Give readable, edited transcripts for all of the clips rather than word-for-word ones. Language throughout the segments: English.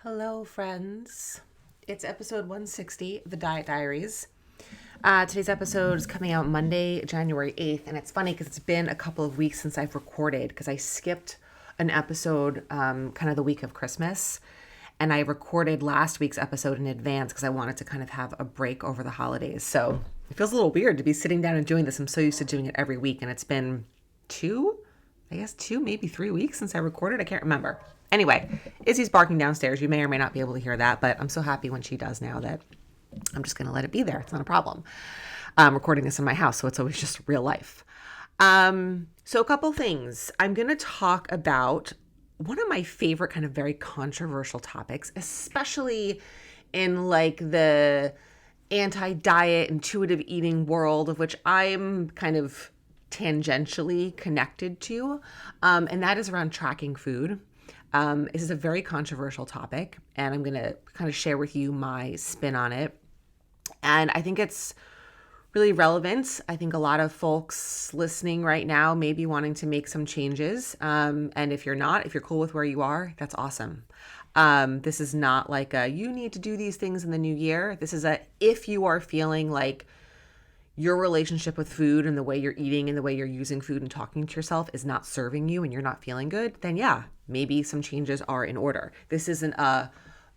Hello, friends. It's episode 160 of the Diet Diaries. Today's episode is coming out Monday, January 8th, and it's funny because it's been a couple of weeks since I've recorded because I skipped an episode kind of the week of Christmas, and I recorded last week's episode in advance because I wanted to kind of have a break over the holidays. So it feels a little weird to be sitting down and doing this. I'm so used to doing it every week, and it's been two, maybe 3 weeks since I recorded. I can't remember. Anyway, Izzy's barking downstairs. You may or may not be able to hear that, but I'm so happy when she does now that I'm just going to let it be there. It's not a problem. I'm recording this in my house, so it's always just real life. So a couple things. I'm going to talk about one of my favorite kind of very controversial topics, especially in like the anti-diet, intuitive eating world of which I'm kind of tangentially connected to, and that is around tracking food. This is a very controversial topic, and I'm going to kind of share with you my spin on it. And I think it's really relevant. I think a lot of folks listening right now may be wanting to make some changes. And if you're not, if you're cool with where you are, that's awesome. This is not like you need to do these things in the new year. This is if you are feeling like your relationship with food and the way you're eating and the way you're using food and talking to yourself is not serving you and you're not feeling good, then yeah, maybe some changes are in order. This isn't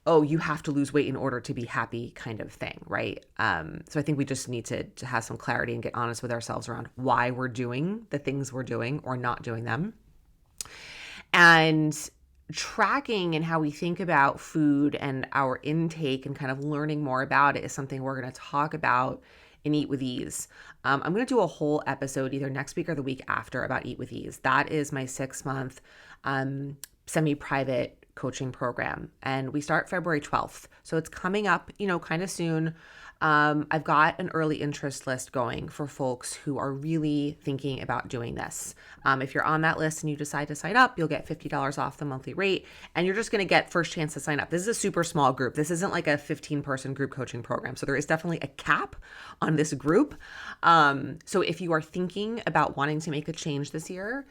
you have to lose weight in order to be happy kind of thing, right? So I think we just need to have some clarity and get honest with ourselves around why we're doing the things we're doing or not doing them. And tracking and how we think about food and our intake and kind of learning more about it is something we're going to talk about and Eat with Ease. I'm going to do a whole episode either next week or the week after about Eat with Ease. That is my 6-month semi-private coaching program. And we start February 12th. So it's coming up, kind of soon. I've got an early interest list going for folks who are really thinking about doing this. If you're on that list and you decide to sign up, you'll get $50 off the monthly rate, and you're just going to get first chance to sign up. This is a super small group. This isn't like a 15-person group coaching program. So there is definitely a cap on this group. So if you are thinking about wanting to make a change this year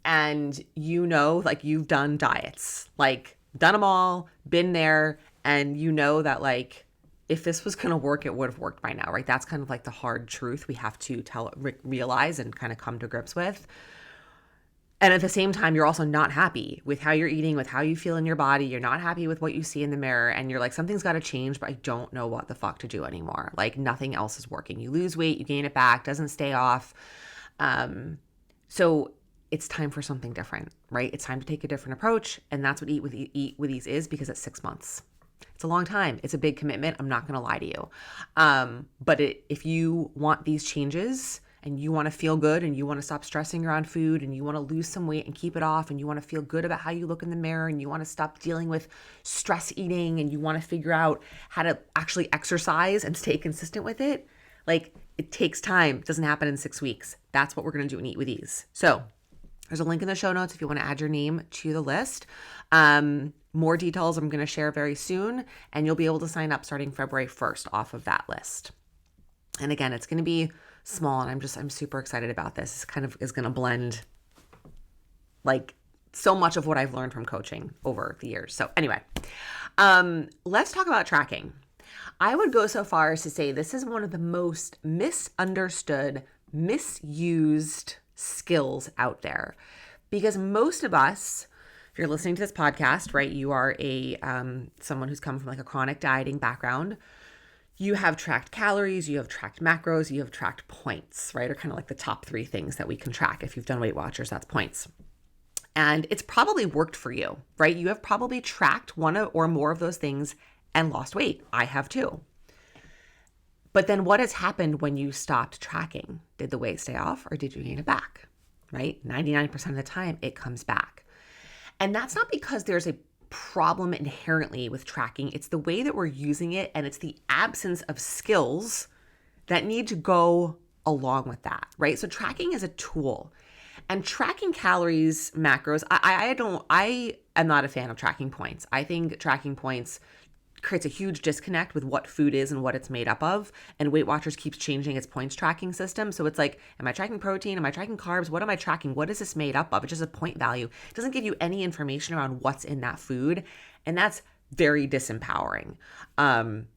and like you've done diets, like done them all, been there, and that like, if this was going to work, it would have worked by now, right? That's kind of like the hard truth we have to realize and kind of come to grips with. And at the same time, you're also not happy with how you're eating, with how you feel in your body. You're not happy with what you see in the mirror. And you're like, something's got to change, but I don't know what the fuck to do anymore. Like nothing else is working. You lose weight, you gain it back, doesn't stay off. So it's time for something different, right? It's time to take a different approach. And that's what Eat with Ease is, because it's 6 months. It's a long time. It's a big commitment. I'm not going to lie to you. But if you want these changes and you want to feel good and you want to stop stressing around food and you want to lose some weight and keep it off and you want to feel good about how you look in the mirror and you want to stop dealing with stress eating and you want to figure out how to actually exercise and stay consistent with it, like it takes time. It doesn't happen in 6 weeks. That's what we're going to do in Eat with Ease. So there's a link in the show notes if you want to add your name to the list. More details I'm going to share very soon, and you'll be able to sign up starting February 1st off of that list. And again, it's going to be small, and I'm super excited about this. This kind of is going to blend like so much of what I've learned from coaching over the years. So anyway, let's talk about tracking. I would go so far as to say this is one of the most misunderstood, misused skills out there, because most of us, if you're listening to this podcast, right, you are someone who's come from like a chronic dieting background. You have tracked calories, you have tracked macros, you have tracked points, right? Are kind of like the top 3 things that we can track. If you've done Weight Watchers, that's points. And it's probably worked for you, right? You have probably tracked one or more of those things and lost weight. I have too. But then what has happened when you stopped tracking? Did the weight stay off or did you gain it back, right? 99% of the time it comes back. And that's not because there's a problem inherently with tracking. It's the way that we're using it, and it's the absence of skills that need to go along with that, right? So tracking is a tool, and tracking calories, macros, I am not a fan of tracking points. I think tracking points creates a huge disconnect with what food is and what it's made up of. And Weight Watchers keeps changing its points tracking system. So it's like, am I tracking protein? Am I tracking carbs? What am I tracking? What is this made up of? It's just a point value. It doesn't give you any information around what's in that food. And that's very disempowering.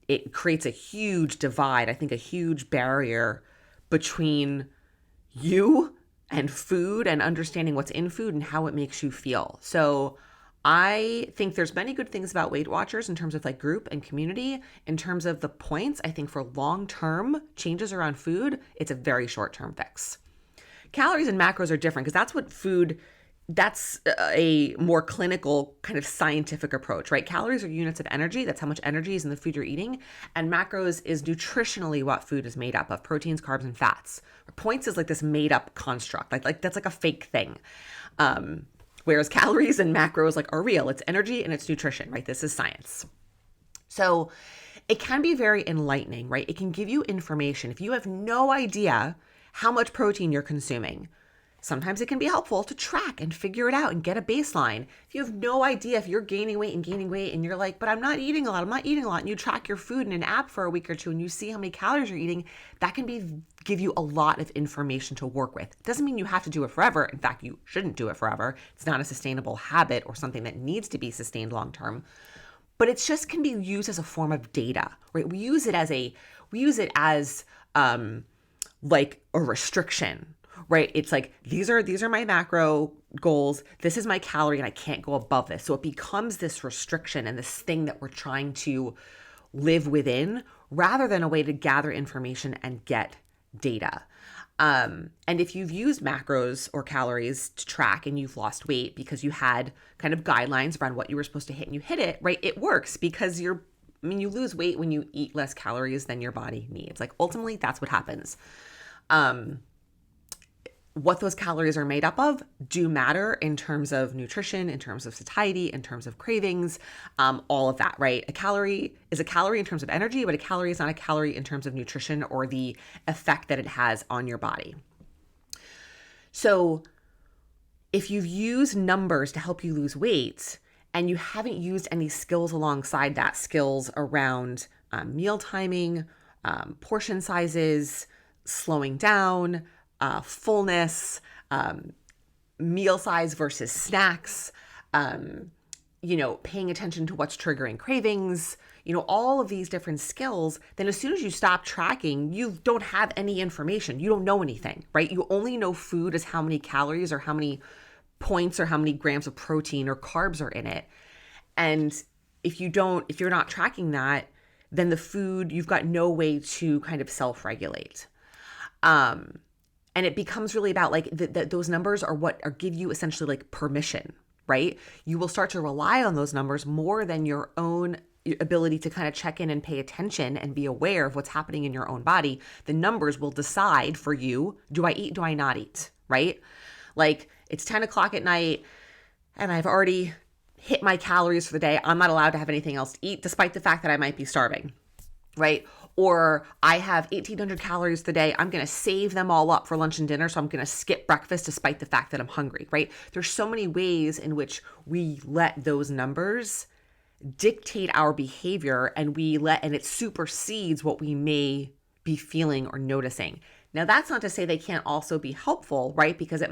It creates a huge divide, I think a huge barrier between you and food and understanding what's in food and how it makes you feel. So I think there's many good things about Weight Watchers in terms of like group and community. In terms of the points, I think for long-term changes around food, it's a very short-term fix. Calories and macros are different because that's what food, that's a more clinical kind of scientific approach, right? Calories are units of energy. That's how much energy is in the food you're eating. And macros is nutritionally what food is made up of: proteins, carbs, and fats. Points is like this made up construct. Like that's like a fake thing. Whereas calories and macros like are real. It's energy and it's nutrition, right? This is science. So it can be very enlightening, right? It can give you information. If you have no idea how much protein you're consuming, sometimes it can be helpful to track and figure it out and get a baseline. If you have no idea if you're gaining weight and you're like, but I'm not eating a lot, and you track your food in an app for a week or two and you see how many calories you're eating, that can give you a lot of information to work with. It doesn't mean you have to do it forever. In fact, you shouldn't do it forever. It's not a sustainable habit or something that needs to be sustained long term. But it just can be used as a form of data, right? We use it as like a restriction, right? It's like, these are my macro goals. This is my calorie and I can't go above this. So it becomes this restriction and this thing that we're trying to live within rather than a way to gather information and get data. And if you've used macros or calories to track and you've lost weight because you had kind of guidelines around what you were supposed to hit and you hit it, right? It works because you lose weight when you eat less calories than your body needs. Like ultimately that's what happens. What those calories are made up of do matter in terms of nutrition, in terms of satiety, in terms of cravings, all of that, right? A calorie is a calorie in terms of energy, but a calorie is not a calorie in terms of nutrition or the effect that it has on your body. So if you've used numbers to help you lose weight and you haven't used any skills alongside that, skills around meal timing, portion sizes, slowing down, fullness, meal size versus snacks, paying attention to what's triggering cravings, all of these different skills, then as soon as you stop tracking, you don't have any information. You don't know anything, right? You only know food as how many calories or how many points or how many grams of protein or carbs are in it. And if you're not tracking that, then the food, you've got no way to kind of self-regulate. And it becomes really about like those numbers are what give you essentially like permission, right? You will start to rely on those numbers more than your own ability to kind of check in and pay attention and be aware of what's happening in your own body. The numbers will decide for you, do I eat, do I not eat, right? Like it's 10 o'clock at night and I've already hit my calories for the day. I'm not allowed to have anything else to eat despite the fact that I might be starving, right? Or I have 1,800 calories today. I'm going to save them all up for lunch and dinner. So I'm going to skip breakfast despite the fact that I'm hungry, right? There's so many ways in which we let those numbers dictate our behavior and it supersedes what we may be feeling or noticing. Now, that's not to say they can't also be helpful, right? Because it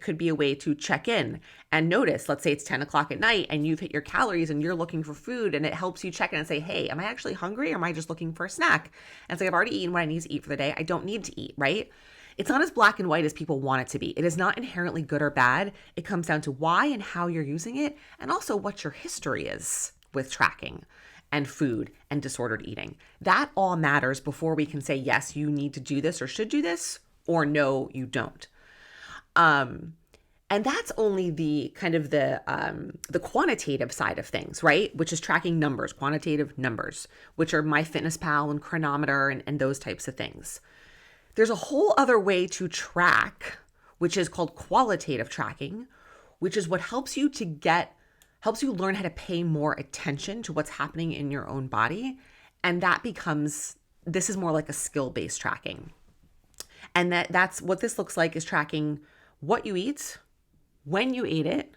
could be a way to check in and notice. Let's say it's 10 o'clock at night and you've hit your calories and you're looking for food, and it helps you check in and say, hey, am I actually hungry or am I just looking for a snack? And say, I've already eaten what I need to eat for the day. I don't need to eat, right? It's not as black and white as people want it to be. It is not inherently good or bad. It comes down to why and how you're using it, and also what your history is with tracking and food and disordered eating. That all matters before we can say, yes, you need to do this or should do this, or no, you don't. And that's only the kind of the quantitative side of things, right? Which is tracking numbers, quantitative numbers, which are MyFitnessPal and Chronometer and those types of things. There's a whole other way to track, which is called qualitative tracking, which is what helps you learn how to pay more attention to what's happening in your own body. And this is more like a skill-based tracking. And that's what this looks like, is tracking what you eat, when you ate it,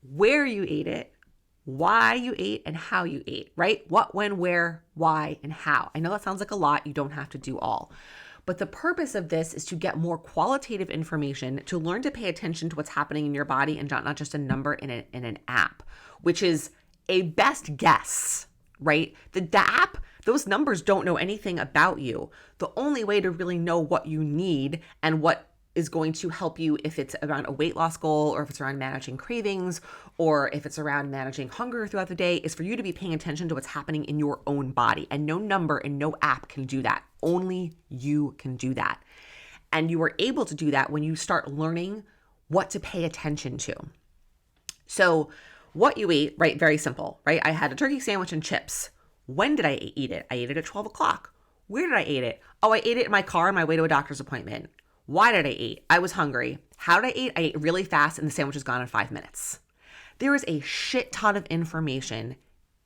where you ate it, why you ate, and how you ate, right? What, when, where, why, and how. I know that sounds like a lot. You don't have to do all. But the purpose of this is to get more qualitative information, to learn to pay attention to what's happening in your body and not just a number in an app, which is a best guess, right? The app, those numbers don't know anything about you. The only way to really know what you need and what is going to help you, if it's around a weight loss goal, or if it's around managing cravings, or if it's around managing hunger throughout the day, is for you to be paying attention to what's happening in your own body. And no number and no app can do that. Only you can do that. And you are able to do that when you start learning what to pay attention to. So what you eat, right? Very simple, right? I had a turkey sandwich and chips. When did I eat it? I ate it at 12 o'clock. Where did I eat it? Oh, I ate it in my car on my way to a doctor's appointment. Why did I eat? I was hungry. How did I eat? I ate really fast and the sandwich is gone in 5 minutes. There is a shit ton of information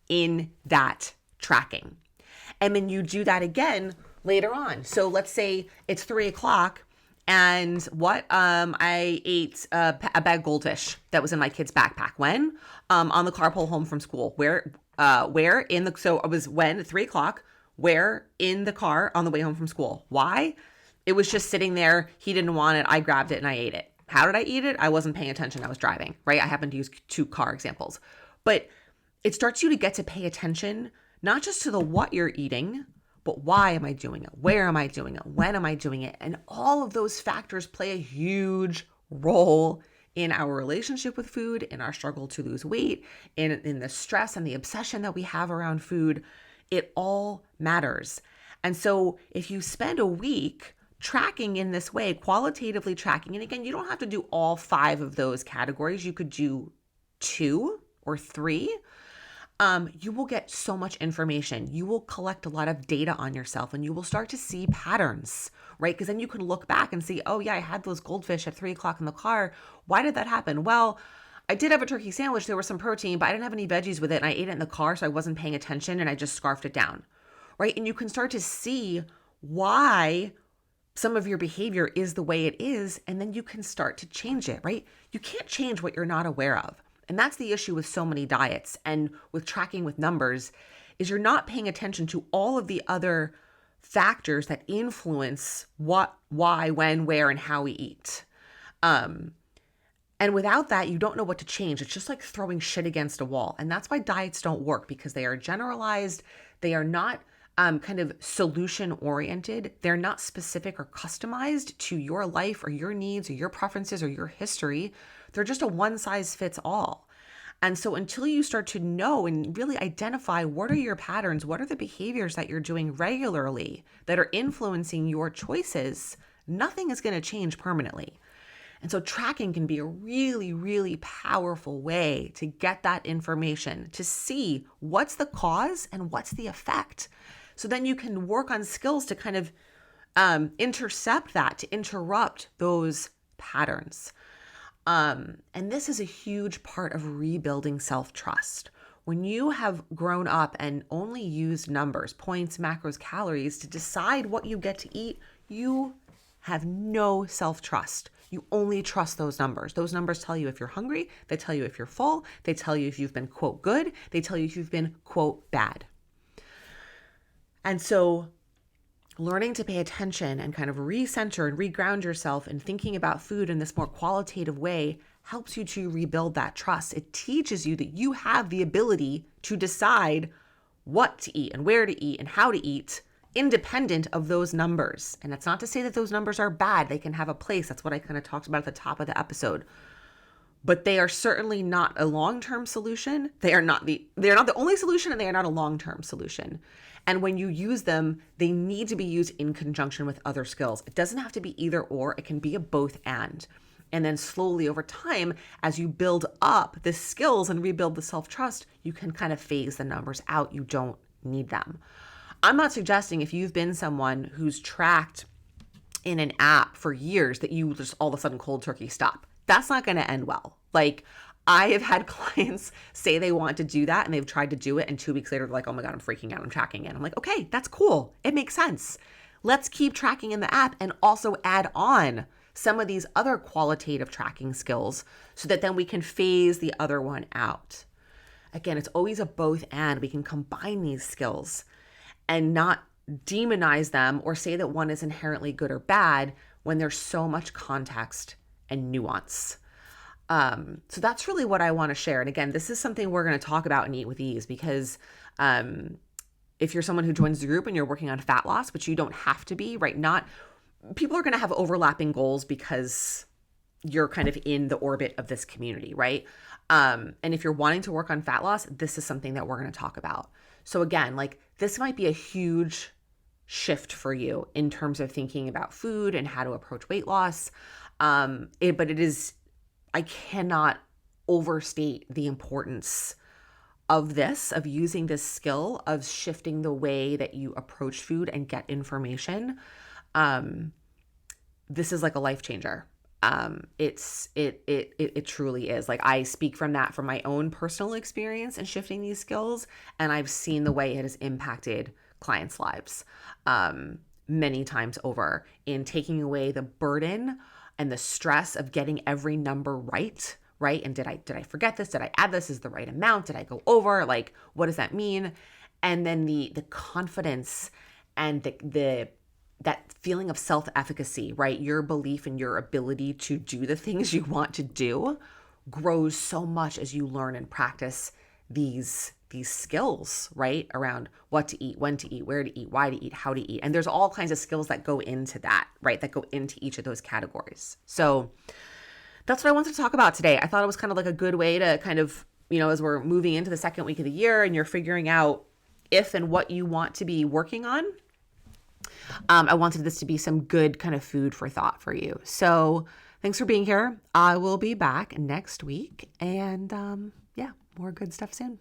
in that tracking. And then you do that again later on. So let's say it's 3 o'clock and I ate a bag of goldfish that was in my kid's backpack. When? On the carpool home from school. So it was when at 3 o'clock, where? In the car on the way home from school. Why? It was just sitting there. He didn't want it. I grabbed it and I ate it. How did I eat it? I wasn't paying attention. I was driving, right? I happened to use 2 car examples. But it starts you to get to pay attention, not just to the what you're eating, but why am I doing it? Where am I doing it? When am I doing it? And all of those factors play a huge role in our relationship with food, in our struggle to lose weight, in the stress and the obsession that we have around food. It all matters. And so if you spend a week tracking in this way, qualitatively tracking, and again, you don't have to do all 5 of those categories. You could do 2 or 3. You will get so much information. You will collect a lot of data on yourself and you will start to see patterns, right? Because then you can look back and see, oh yeah, I had those goldfish at 3 o'clock in the car. Why did that happen? Well, I did have a turkey sandwich. There was some protein, but I didn't have any veggies with it. And I ate it in the car, so I wasn't paying attention and I just scarfed it down, right? And you can start to see why some of your behavior is the way it is. And then you can start to change it, right? You can't change what you're not aware of. And that's the issue with so many diets and with tracking with numbers, is you're not paying attention to all of the other factors that influence what, why, when, where, and how we eat. And without that, you don't know what to change. It's just like throwing shit against a wall. And that's why diets don't work, because they are generalized. They are not kind of solution oriented. They're not specific or customized to your life or your needs or your preferences or your history. They're just a one size fits all. And so until you start to know and really identify what are your patterns, what are the behaviors that you're doing regularly that are influencing your choices, nothing is going to change permanently. And so tracking can be a really, really powerful way to get that information, to see what's the cause and what's the effect. So then you can work on skills to kind of intercept that, to interrupt those patterns. And this is a huge part of rebuilding self-trust. When you have grown up and only used numbers, points, macros, calories to decide what you get to eat, you have no self-trust. You only trust those numbers. Those numbers tell you if you're hungry. They tell you if you're full. They tell you if you've been, quote, good. They tell you if you've been, quote, bad. And so learning to pay attention and kind of recenter and reground yourself and thinking about food in this more qualitative way helps you to rebuild that trust. It teaches you that you have the ability to decide what to eat and where to eat and how to eat, independent of those numbers. And that's not to say that those numbers are bad. They can have a place. That's what I kind of talked about at the top of the episode. But they are certainly not a long-term solution. They are not the only solution, and they are not a long-term solution. And when you use them, they need to be used in conjunction with other skills. It doesn't have to be either or. It can be a both and. And then slowly over time, as you build up the skills and rebuild the self-trust, you can kind of phase the numbers out. You don't need them. I'm not suggesting if you've been someone who's tracked in an app for years that you just all of a sudden cold turkey stop. That's not going to end well. Like, I have had clients say they want to do that and they've tried to do it, and 2 weeks later they're like, oh my God, I'm freaking out, I'm tracking it. I'm like, okay, that's cool. It makes sense. Let's keep tracking in the app and also add on some of these other qualitative tracking skills so that then we can phase the other one out. Again, it's always a both and. We can combine these skills and not demonize them or say that one is inherently good or bad when there's so much context and nuance. So that's really what I want to share. And again, this is something we're going to talk about in Eat with Ease, because if you're someone who joins the group and you're working on fat loss, which you don't have to be, right? Not people are going to have overlapping goals because you're kind of in the orbit of this community, right? And if you're wanting to work on fat loss, this is something that we're going to talk about. So again, like this might be a huge shift for you in terms of thinking about food and how to approach weight loss. But it is, I cannot overstate the importance of this, of using this skill of shifting the way that you approach food and get information. This is like a life changer. It truly is. Like I speak from that, from my own personal experience in shifting these skills, and I've seen the way it has impacted clients' lives many times over in taking away the burden and the stress of getting every number right. And did I forget this? Did I add this? Is the right amount? Did I go over? Like, what does that mean? And then the confidence and that feeling of self-efficacy, right? Your belief in your ability to do the things you want to do grows so much as you learn and practice these skills, right? Around what to eat, when to eat, where to eat, why to eat, how to eat. And there's all kinds of skills that go into that, right? That go into each of those categories. So that's what I wanted to talk about today. I thought it was kind of like a good way to kind of, as we're moving into the second week of the year and you're figuring out if and what you want to be working on, I wanted this to be some good kind of food for thought for you. So thanks for being here. I will be back next week, and more good stuff soon.